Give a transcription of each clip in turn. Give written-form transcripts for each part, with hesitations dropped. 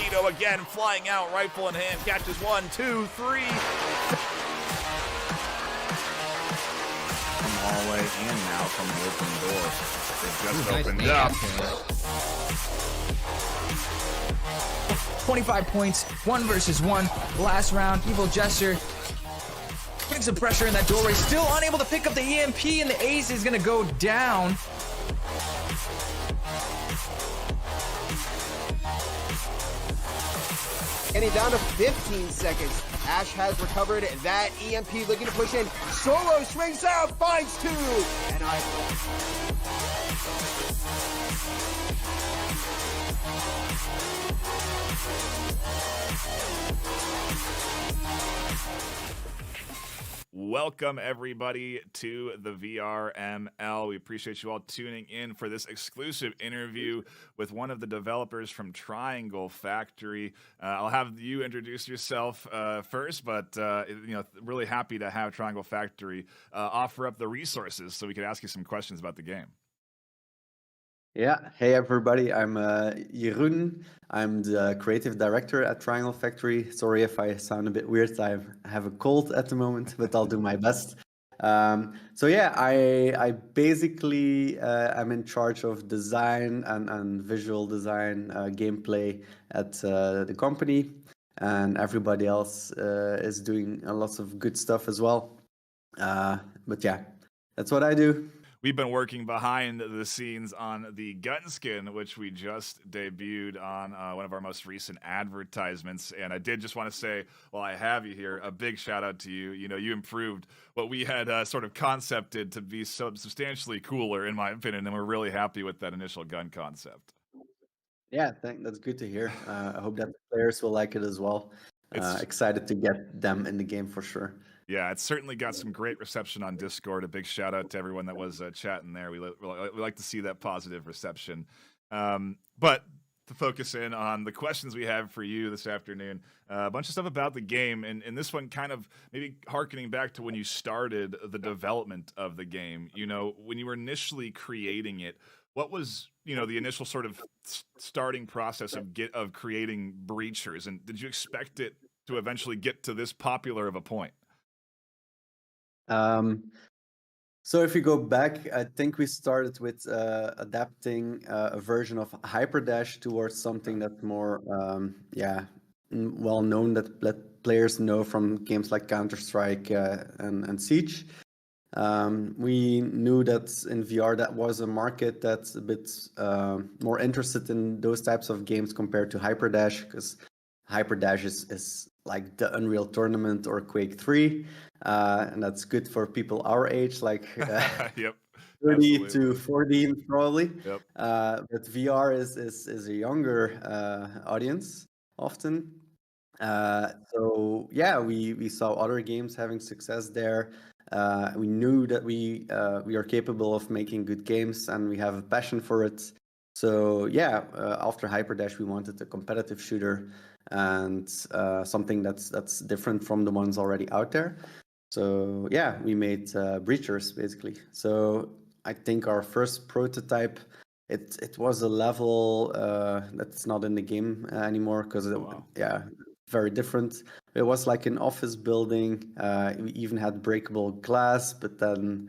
Torpedo again, flying out, rifle in hand, catches 1, 2, 3. From the hallway and now from the open door. They just opened up. 25 points, 1 versus 1. Last round, Evil Jester putting some pressure in that doorway, still unable to pick up the EMP, and the ace is gonna go down. Getting down to 15 seconds. Ash has recovered that EMP, looking to push in. Solo swings out, finds 2. And Welcome, everybody, to the VRML. We appreciate you all tuning in for this exclusive interview with one of the developers from Triangle Factory. I'll have you introduce yourself first, but really happy to have Triangle Factory offer up the resources so we could ask you some questions about the game. Yeah, hey everybody, I'm Jeroen. I'm the creative director at Triangle Factory. Sorry if I sound a bit weird, I have a cold at the moment, but I'll do my best. So yeah, I basically am in charge of design and visual design, gameplay at the company, and everybody else is doing lots of good stuff as well. But yeah, that's what I do. We've been working behind the scenes on the gun skin, which we just debuted on one of our most recent advertisements. And I did just want to say, while I have you here, a big shout out to you. You know, you improved what we had sort of concepted to be so substantially cooler, in my opinion, and we're really happy with that initial gun concept. Yeah, that's good to hear. I hope that the players will like it as well. Excited to get them in the game for sure. Yeah, it's certainly got some great reception on Discord. A big shout out to everyone that was chatting there. We like to see that positive reception. But to focus in on the questions we have for you this afternoon, a bunch of stuff about the game, and this one kind of maybe harkening back to when you started the development of the game. You know, when you were initially creating it, what was the initial sort of starting process of creating Breachers, and did you expect it to eventually get to this popular of a point? So if you go back, I think we started with adapting a version of Hyperdash towards something that's more, well known, that players know from games like Counter-Strike and Siege. We knew that in VR that was a market that's a bit more interested in those types of games compared to Hyperdash, because Hyperdash is like the Unreal Tournament or Quake 3, and that's good for people our age, like yep, 30 absolutely. to 40 probably. Yep. But VR is a younger audience often. So yeah, we saw other games having success there. We knew that we are capable of making good games, and we have a passion for it. So yeah, after Hyperdash, we wanted a competitive shooter and something that's different from the ones already out there. So yeah, we made Breachers basically. So I think our first prototype, it was a level that's not in the game anymore, because very different. It was like an office building. We even had breakable glass, but then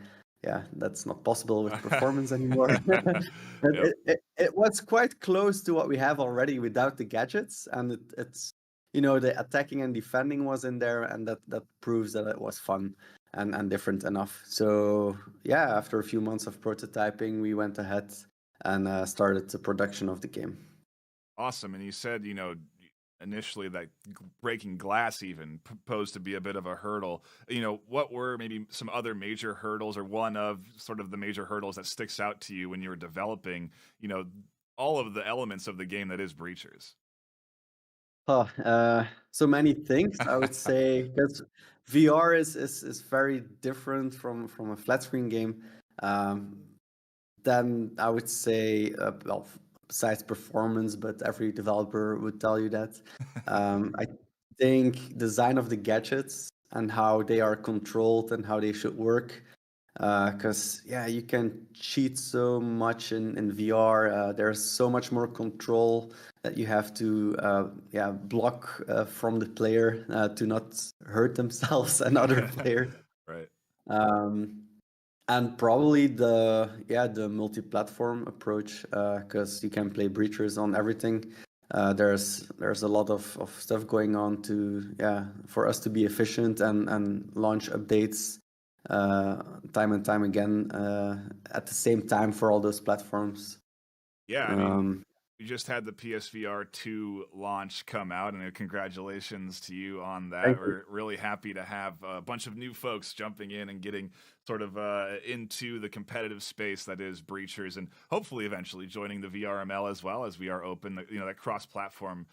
that's not possible with performance anymore. Yep. It was quite close to what we have already without the gadgets, and it's the attacking and defending was in there, and that proves that it was fun and different enough. So yeah, after a few months of prototyping, we went ahead and started the production of the game. Awesome. And you said initially that breaking glass even posed to be a bit of a hurdle. What were maybe some other major hurdles, or one of sort of the major hurdles that sticks out to you when you were developing all of the elements of the game that is Breachers? So many things, I would say, because VR is very different from a flat screen game. Then I would say, besides performance, but every developer would tell you that. I think design of the gadgets and how they are controlled and how they should work because yeah, you can cheat so much in VR. There's so much more control that you have to yeah, block from the player to not hurt themselves and other players. Right. Um, and probably the multi-platform approach, because you can play breachers on everything. There's a lot of stuff going on to for us to be efficient and launch updates time and time again at the same time for all those platforms. Yeah, I mean, Um, we just had the PSVR 2 launch come out, and congratulations to you on that. Thank you. We're really happy to have a bunch of new folks jumping in and getting sort of into the competitive space that is Breachers, and hopefully eventually joining the VRML as well, as we are open. You know, that cross-platform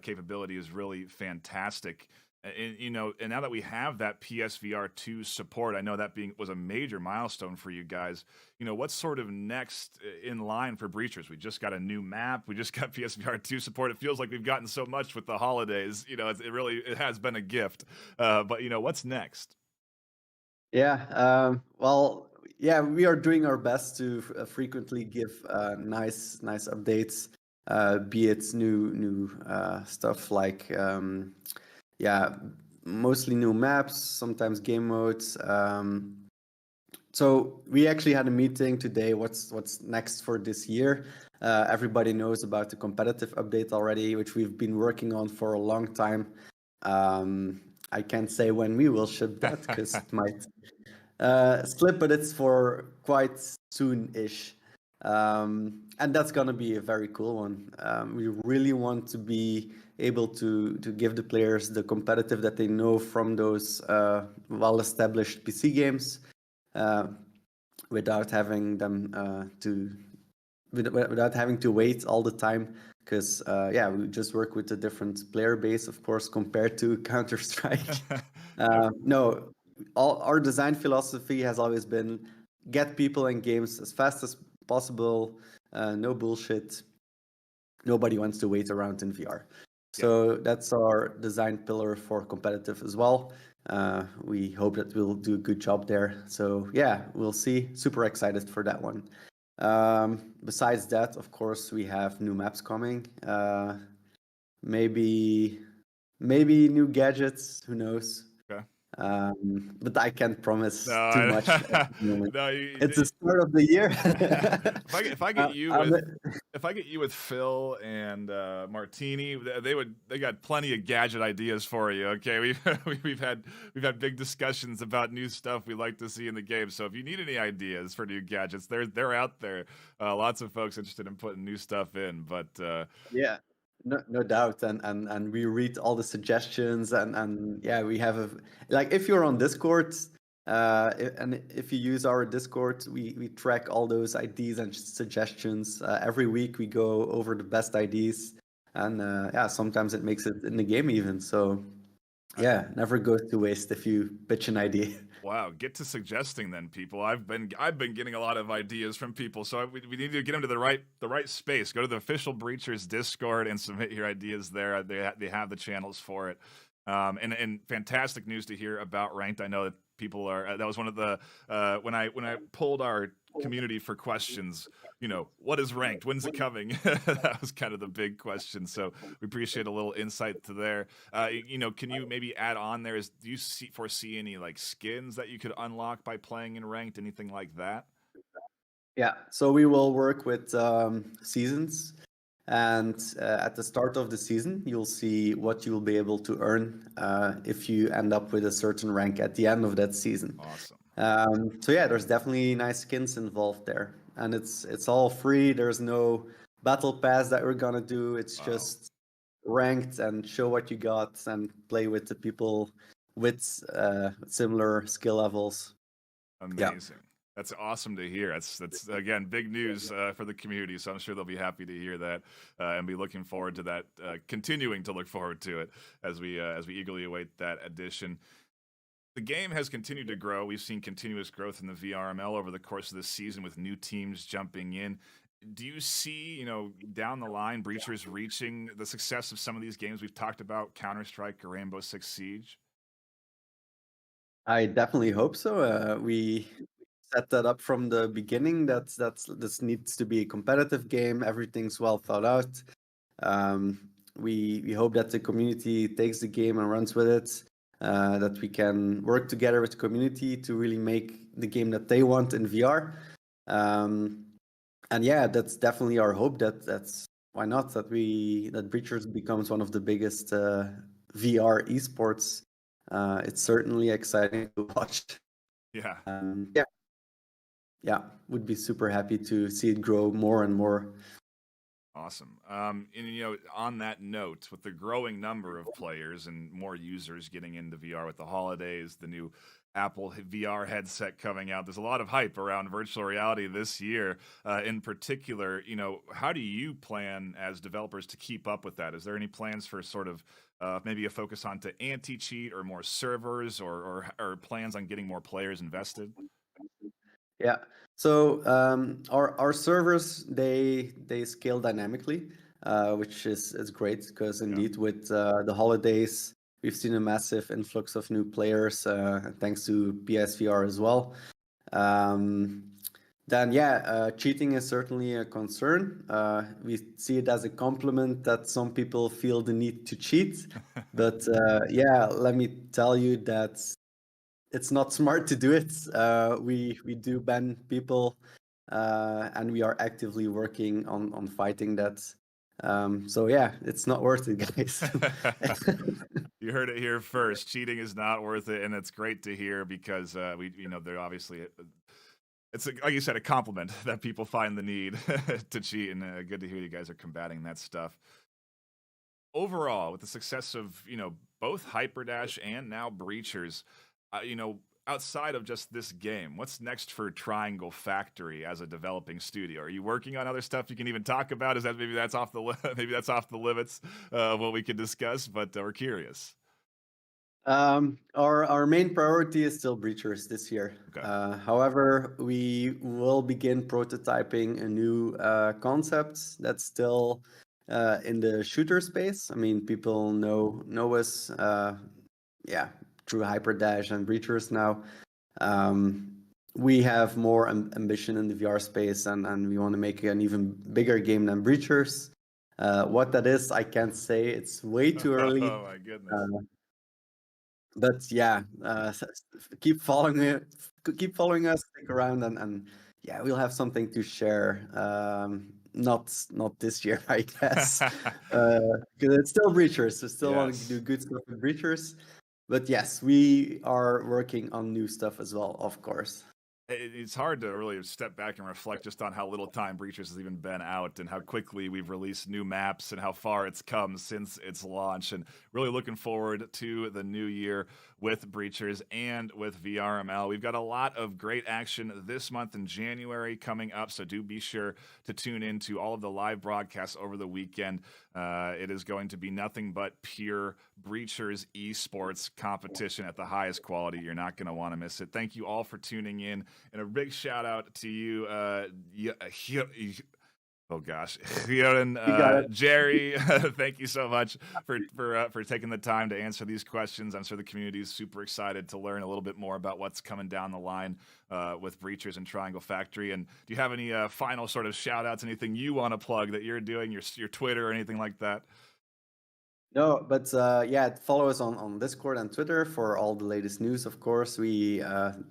capability is really fantastic. And you know, and now that we have that PSVR 2 support, I know that was a major milestone for you guys. You know, what's sort of next in line for Breachers? We just got a new map. We just got PSVR 2 support. It feels like we've gotten so much with the holidays. You know, it has been a gift. But you know, what's next? Yeah, well, yeah, we are doing our best to frequently give nice updates, be it new stuff like yeah, mostly new maps, sometimes game modes. So we actually had a meeting today. What's next for this year? Everybody knows about the competitive update already, which we've been working on for a long time. I can't say when we will ship that because it might slip, but it's for quite soon-ish. And that's gonna be a very cool one. We really want to be able to give the players the competitive that they know from those well-established PC games, uh, without having them without having to wait all the time. Because yeah, we just work with a different player base, of course, compared to Counter Strike. No, our design philosophy has always been get people in games as fast as possible. No bullshit. Nobody wants to wait around in VR. So that's our design pillar for competitive as well. We hope that we'll do a good job there. So yeah, we'll see. Super excited for that one. Besides that, of course, we have new maps coming. Maybe new gadgets. Who knows? Okay. But I can't promise No, too much at the moment. no, It's the start of the year. if I get you with Phil and Martini, they got plenty of gadget ideas for you. Okay, we've had big discussions about new stuff we like to see in the game. So if you need any ideas for new gadgets, they're out there. Lots of folks interested in putting new stuff in. But Yeah, no doubt, and we read all the suggestions, and yeah, we have like if you're on Discord, and if you use our Discord, we track all those ideas and suggestions. Every week we go over the best ideas, and yeah, sometimes it makes it in the game even. So yeah, never goes to waste if you pitch an idea. wow, get to suggesting then, people. I've been getting a lot of ideas from people, so we need to get them to the right space. Go to the official Breachers Discord and submit your ideas there. They have the channels for it. And fantastic news to hear about ranked. I know that people are. That was one of the when I pulled our community for questions. You know, what is ranked? When's it coming? That was kind of the big question. So we appreciate a little insight to there. You know, can you maybe add on there? Do you foresee any like skins that you could unlock by playing in ranked? Anything like that? Yeah, so we will work with seasons, and at the start of the season, you'll see what you'll be able to earn if you end up with a certain rank at the end of that season. Awesome. So yeah, there's definitely nice skins involved there, and it's all free. There's no battle pass that we're gonna do. It's Wow. just ranked and show what you got and play with the people with similar skill levels. Amazing. That's awesome to hear. That's again big news for the community. So I'm sure they'll be happy to hear that and be looking forward to that. Continuing to look forward to it as we eagerly await that addition. The game has continued to grow. We've seen continuous growth in the VRML over the course of this season with new teams jumping in. Do you see, you know, down the line, Breachers reaching the success of some of these games we've talked about, Counter-Strike or Rainbow Six Siege? I definitely hope so. set that up from the beginning. This needs to be a competitive game. Everything's well thought out. We hope that the community takes the game and runs with it. That we can work together with the community to really make the game that they want in VR. And yeah, that's definitely our hope. That's why not that Breachers becomes one of the biggest VR esports. It's certainly exciting to watch. Yeah. Yeah, would be super happy to see it grow more and more. Awesome. And on that note, with the growing number of players and more users getting into VR with the holidays, the new Apple VR headset coming out, there's a lot of hype around virtual reality this year. In particular, how do you plan as developers to keep up with that? Is there any plans for sort of maybe a focus on to anti-cheat or more servers or plans on getting more players invested? Yeah. So our servers they scale dynamically, which is great because indeed with the holidays we've seen a massive influx of new players thanks to PSVR as well. Then cheating is certainly a concern. We see it as a compliment that some people feel the need to cheat, but let me tell you that it's not smart to do it. We do ban people, and we are actively working on fighting that. So yeah, it's not worth it, guys. You heard it here first. Cheating is not worth it, and it's great to hear because they're obviously it's like you said, a compliment that people find the need to cheat, and good to hear you guys are combating that stuff. Overall, with the success of both Hyperdash and now Breachers, outside of just this game, what's next for Triangle Factory as a developing studio? Are you working on other stuff you can even talk about? Is that maybe that's off the limits of what we could discuss? But we're curious. Our main priority is still Breachers this year. Okay. However, we will begin prototyping a new concept that's still in the shooter space. I mean, people know us. Through Hyperdash and Breachers now. We have more ambition in the VR space, and we want to make an even bigger game than Breachers. What that is, I can't say. It's way too early. Oh my goodness. But yeah, keep following us, stick around, and yeah, we'll have something to share. Not this year, I guess, because it's still Breachers. So still want to do good stuff with Breachers. But yes, we are working on new stuff as well, of course. It's hard to really step back and reflect just on how little time Breachers has even been out and how quickly we've released new maps and how far it's come since its launch. And really looking forward to the new year with Breachers and with VRML. We've got a lot of great action this month in January coming up, so do be sure to tune in to all of the live broadcasts over the weekend. It is going to be nothing but pure Breachers esports competition at the highest quality. You're not going to want to miss it. Thank you all for tuning in. And a big shout out to you, oh gosh, Jerry. Thank you so much for taking the time to answer these questions. I'm sure the community is super excited to learn a little bit more about what's coming down the line with Breachers and Triangle Factory. And do you have any final sort of shout outs, anything you want to plug that you're doing, your Twitter or anything like that? No, but follow us on Discord and Twitter for all the latest news. Of course, we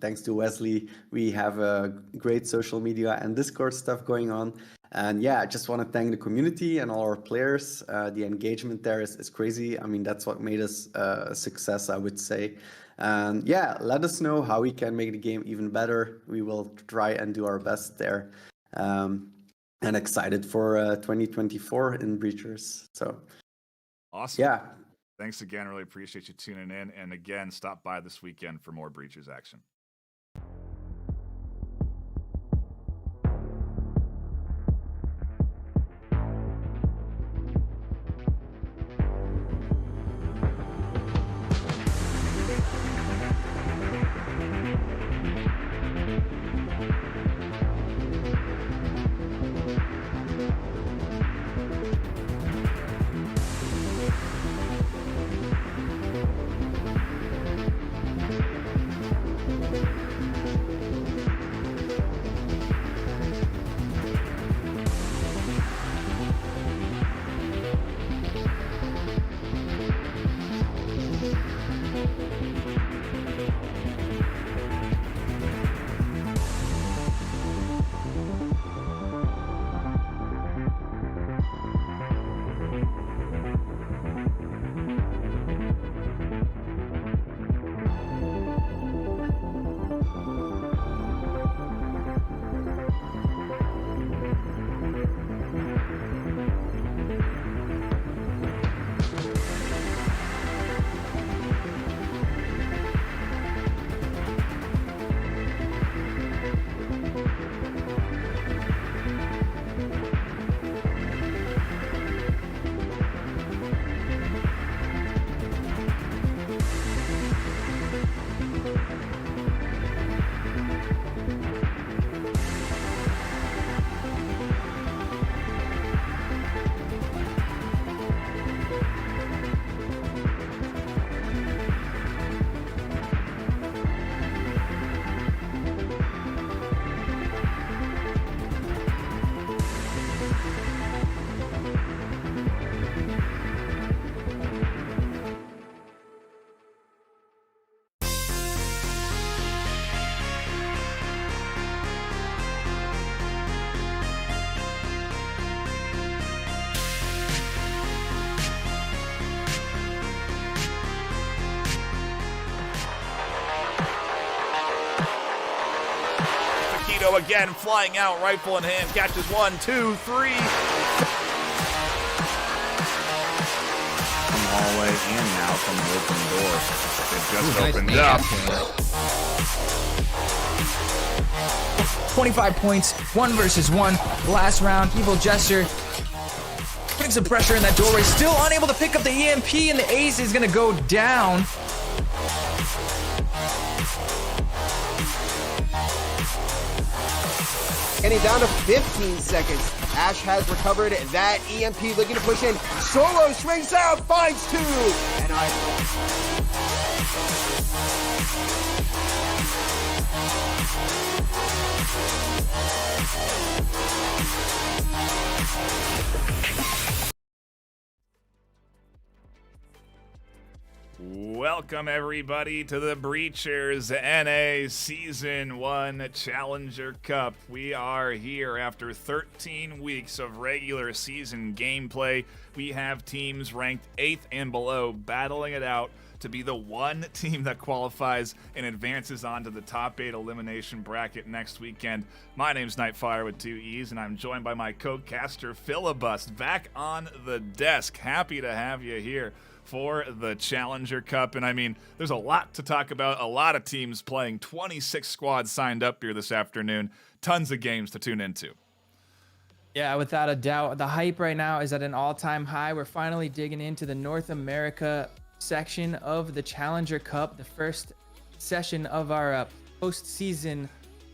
thanks to Wesley, we have a great social media and Discord stuff going on. And yeah, I just want to thank the community and all our players. The engagement there is crazy. I mean, that's what made us a success, I would say. And yeah, let us know how we can make the game even better. We will try and do our best there. And excited for 2024 in Breachers. So. Awesome. Yeah. Thanks again. Really appreciate you tuning in. And again, stop by this weekend for more Breachers action. go again, flying out, rifle in hand, catches 1, 2, 3. From hallway and now from the open door. It just opened up. 25 points, 1 versus 1. Last round, Evil Jester putting some pressure in that doorway. Still unable to pick up the EMP, and the ace is going to go down. Getting down to 15 seconds. Ash has recovered that EMP, looking to push in. Solo swings out, finds 2. And Welcome everybody to the Breachers NA Season 1 Challenger Cup. We are here after 13 weeks of regular season gameplay. We have teams ranked 8th and below battling it out to be the one team that qualifies and advances onto the top 8 elimination bracket next weekend. My name's Nightfire with 2 E's, and I'm joined by my co-caster Filibust back on the desk. Happy to have you here for the Challenger Cup. And I mean, there's a lot to talk about, a lot of teams playing, 26 squads signed up here this afternoon, tons of games to tune into. Yeah, without a doubt. The hype right now is at an all-time high. We're finally digging into the North America section of the Challenger Cup, the first session of our postseason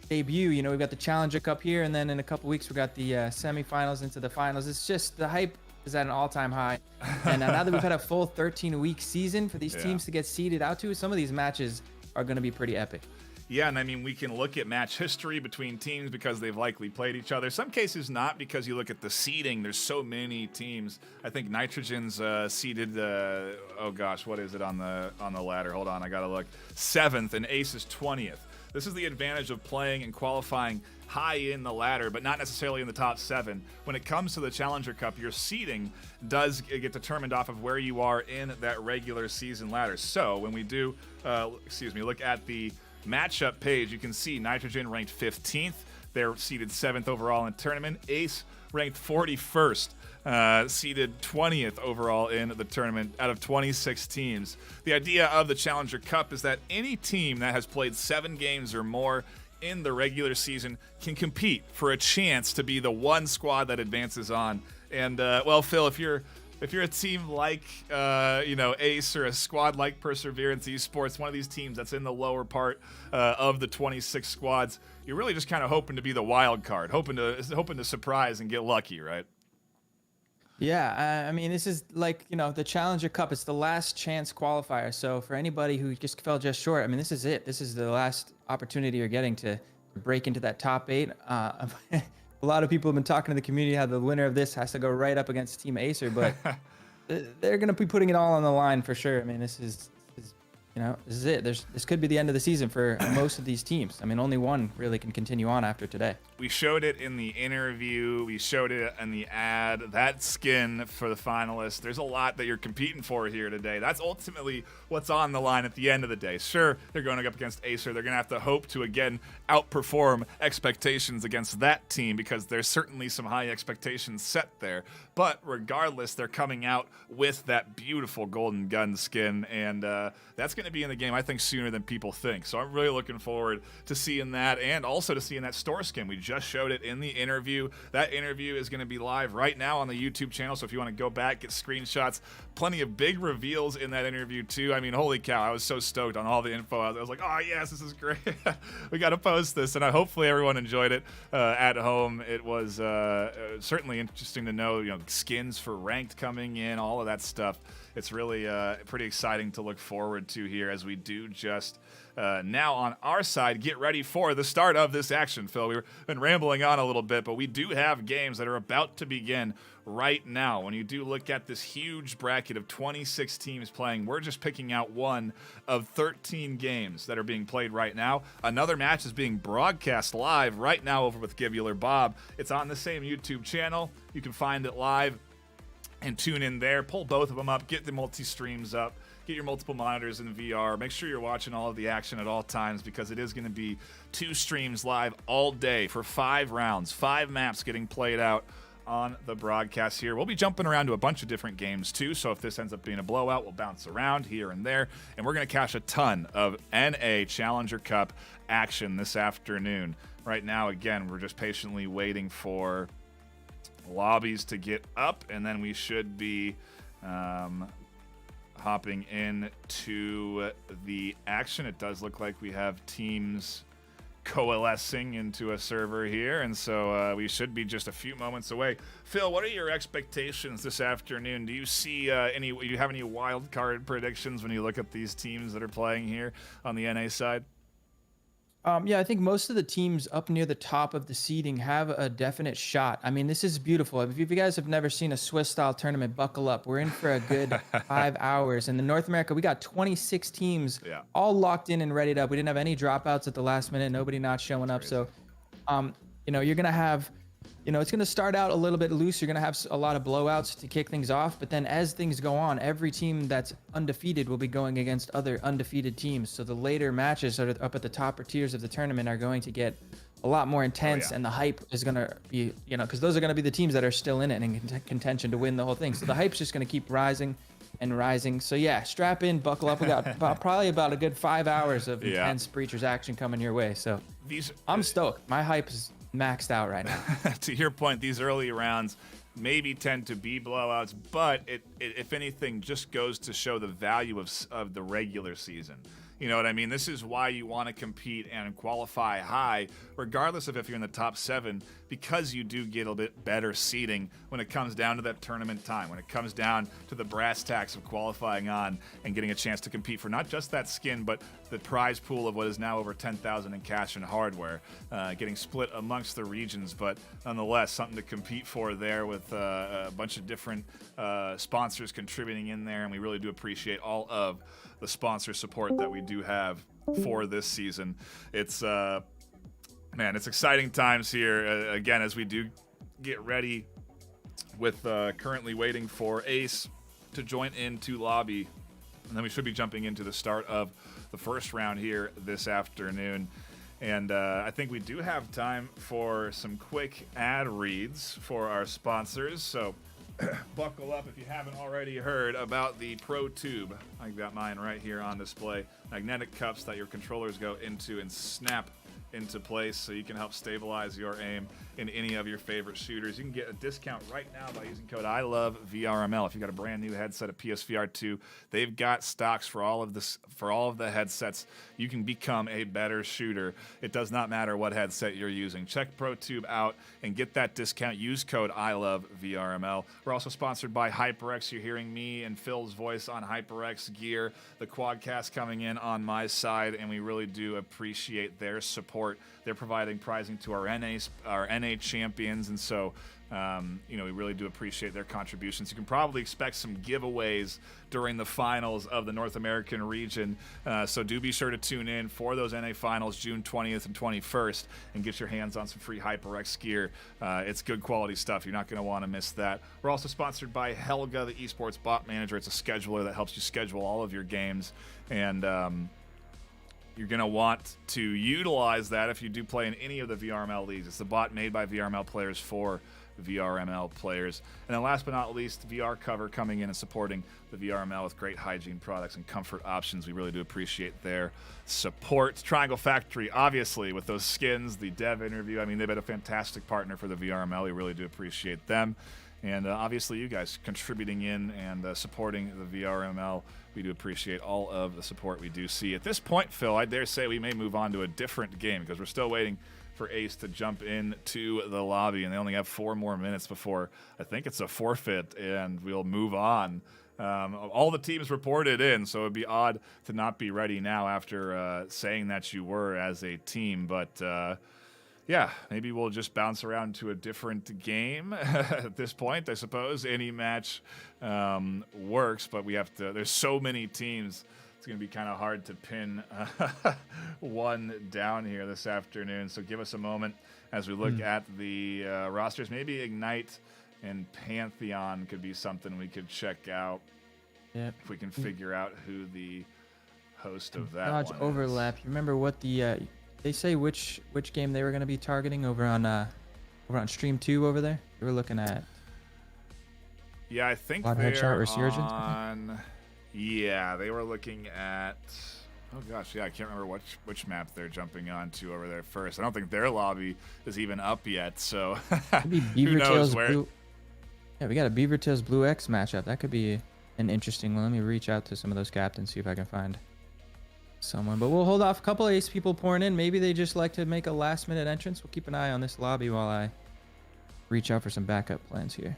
debut. You know, we've got the Challenger Cup here, and then in a couple weeks we got the semifinals into the finals. It's just the hype is at an all-time high. And now that we've had a full 13-week season for these teams to get seeded out to, some of these matches are going to be pretty epic. Yeah, and I mean, we can look at match history between teams because they've likely played each other. Some cases not, because you look at the seeding. There's so many teams. I think Nitrogen's seeded, oh gosh, what is it on the ladder? Hold on, I gotta look. 7th, and Ace is 20th. This is the advantage of playing and qualifying high in the ladder, but not necessarily in the top 7. When it comes to the Challenger Cup, your seeding does get determined off of where you are in that regular season ladder. So when we do, look at the matchup page, you can see Nitrogen ranked 15th. They're seeded 7th overall in the tournament. Ace ranked 41st, seeded 20th overall in the tournament out of 26 teams. The idea of the Challenger Cup is that any team that has played 7 games or more in the regular season can compete for a chance to be the one squad that advances on. And well, Phil, if you're a team like Ace, or a squad like Perseverance Esports, one of these teams that's in the lower part of the 26 squads, you're really just kind of hoping to be the wild card, hoping to surprise and get lucky, right? Yeah, I mean, this is like, the Challenger Cup. It's the last chance qualifier. So for anybody who just fell just short, I mean, this is it. This is the last opportunity you're getting to break into that top 8. A lot of people have been talking to the community how the winner of this has to go right up against Team Acer, but they're going to be putting it all on the line for sure. I mean, this is it. This could be the end of the season for most of these teams. I mean, only one really can continue on after today. We showed it in the interview. We showed it in the ad. That skin for the finalists. There's a lot that you're competing for here today. That's ultimately what's on the line at the end of the day. Sure, they're going up against Acer. They're going to have to hope to, again, outperform expectations against that team, because there's certainly some high expectations set there. But regardless, they're coming out with that beautiful golden gun skin, and that's going to be in the game, I think, sooner than people think. So I'm really looking forward to seeing that, and also to seeing that store skin. We just showed it in the interview. That interview is going to be live right now on the YouTube channel, so if you want to go back, get screenshots, plenty of big reveals in that interview too. I mean, holy cow, I was so stoked on all the info. I was like, oh yes, this is great. We got to post this, and hopefully everyone enjoyed it at home. It was certainly interesting to know, skins for ranked coming in, all of that stuff. It's really pretty exciting to look forward to here as we do just now on our side get ready for the start of this action. Phil, we've been rambling on a little bit, but we do have games that are about to begin right now. When you do look at this huge bracket of 26 teams playing, we're just picking out one of 13 games that are being played right now. Another match is being broadcast live right now over with Givular Bob. It's on the same YouTube channel. You can find it live and tune in there. Pull both of them up. Get the multi-streams up. Get your multiple monitors in VR. Make sure you're watching all of the action at all times because it is going to be 2 streams live all day for 5 rounds, 5 maps getting played out on the broadcast here. We'll be jumping around to a bunch of different games too, so if this ends up being a blowout, we'll bounce around here and there, and we're going to catch a ton of NA Challenger Cup action this afternoon. Right now, again, we're just patiently waiting for lobbies to get up, and then we should be hopping into the action. It does look like we have teams coalescing into a server here, and so we should be just a few moments away. Phil, what are your expectations this afternoon? Do you see do you have any wild card predictions when you look at these teams that are playing here on the NA side? Yeah, I think most of the teams up near the top of the seeding have a definite shot. I mean, this is beautiful. If you guys have never seen a Swiss-style tournament, buckle up. We're in for a good 5 hours. And in North America, we got 26 teams all locked in and readied up. We didn't have any dropouts at the last minute, nobody not showing up. So, you're going to have, it's going to start out a little bit loose. You're going to have a lot of blowouts to kick things off. But then as things go on, every team that's undefeated will be going against other undefeated teams. So the later matches that are up at the top tiers of the tournament are going to get a lot more intense. And the hype is going to be, because those are going to be the teams that are still in it and in contention to win the whole thing. So the hype's just going to keep rising and rising. So yeah, strap in, buckle up. We got probably about a good 5 hours of intense Breachers action coming your way. So I'm stoked. My hype is maxed out right now. To your point, these early rounds maybe tend to be blowouts, but it if anything just goes to show the value of the regular season. You know what I mean? This is why you want to compete and qualify high, regardless of if you're in the top 7, because you do get a bit better seeding when it comes down to that tournament time, when it comes down to the brass tacks of qualifying on and getting a chance to compete for not just that skin, but the prize pool of what is now over 10,000 in cash and hardware, getting split amongst the regions, but nonetheless, something to compete for there with a bunch of different sponsors contributing in there, and we really do appreciate all of the sponsor support that we do have for this season. It's it's exciting times here again as we do get ready with currently waiting for Ace to join into lobby, and then we should be jumping into the start of the first round here this afternoon. And I think we do have time for some quick ad reads for our sponsors, so buckle up if you haven't already heard about the Pro Tube. I've got mine right here on display. Magnetic cups that your controllers go into and snap into place so you can help stabilize your aim in any of your favorite shooters. You can get a discount right now by using code ILOVEVRML. If you've got a brand new headset, a PSVR 2, they've got stocks for all of the headsets. You can become a better shooter. It does not matter what headset you're using. Check ProTube out and get that discount. Use code ILOVEVRML. We're also sponsored by HyperX. You're hearing me and Phil's voice on HyperX gear. The Quadcast coming in on my side, and we really do appreciate their support. They're providing prizing to our NA champions, and so we really do appreciate their contributions. You can probably expect some giveaways during the finals of the North American region, so do be sure to tune in for those NA finals June 20th and 21st and get your hands on some free HyperX gear. It's good quality stuff. You're not going to want to miss that. We're also sponsored by Helga, the esports bot manager. It's a scheduler that helps you schedule all of your games, and you're going to want to utilize that if you do play in any of the VRML leagues. It's the bot made by VRML players for VRML players. And then last but not least, VR Cover coming in and supporting the VRML with great hygiene products and comfort options. We really do appreciate their support. Triangle Factory, obviously, with those skins, the dev interview. I mean, they've been a fantastic partner for the VRML. We really do appreciate them. And obviously, you guys contributing in and supporting the VRML. We do appreciate all of the support we do see. At this point, Phil, I dare say we may move on to a different game because we're still waiting for Ace to jump into the lobby, and they only have 4 more minutes before I think it's a forfeit, and we'll move on. All the teams reported in, so it'd be odd to not be ready now after saying that you were as a team, but yeah, maybe we'll just bounce around to a different game at this point. I suppose any match works, but we have to. There's so many teams. It's going to be kind of hard to pin one down here this afternoon. So give us a moment as we look at the rosters. Maybe Ignite and Pantheon could be something we could check out Yep. if we can figure out who the host of that Dodge one overlap. You remember what the they say which game they were going to be targeting over on Stream 2 over there? They were looking at. is. Yeah, I think Cloud they're Headshot Resurgence, on. Yeah, they were looking at. Oh gosh, yeah, I can't remember which map they're jumping on to over there first. I don't think their lobby is even up yet, so Could be who Beaver knows Tails where. Blue. Yeah, we got a Beaver Tails Blue X matchup. That could be an interesting one. Let me reach out to some of those captains, see if I can find someone. But we'll hold off. A couple of ace people pouring in. Maybe they just like to make a last-minute entrance. We'll keep an eye on this lobby while I reach out for some backup plans here.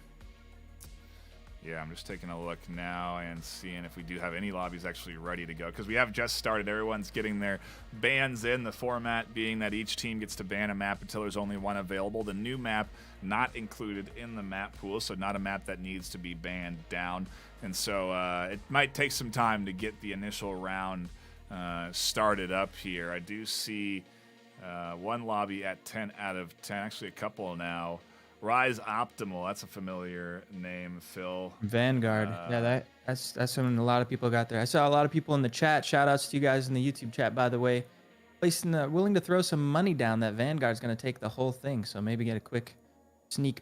Yeah, I'm just taking a look now and seeing if we do have any lobbies actually ready to go, because we have just started. Everyone's getting their bans in, the format being that each team gets to ban a map until there's only one available. The new map not included in the map pool, so not a map that needs to be banned down. And so it might take some time to get the initial round started up here. I do see one lobby at 10 out of 10, actually a couple now. Rise Optimal, that's a familiar name, Phil. Vanguard. Yeah, that's something a lot of people got there. I saw a lot of people in the chat. Shout outs to you guys in the YouTube chat, by the way. Willing to throw some money down that Vanguard's going to take the whole thing. So maybe get a quick sneak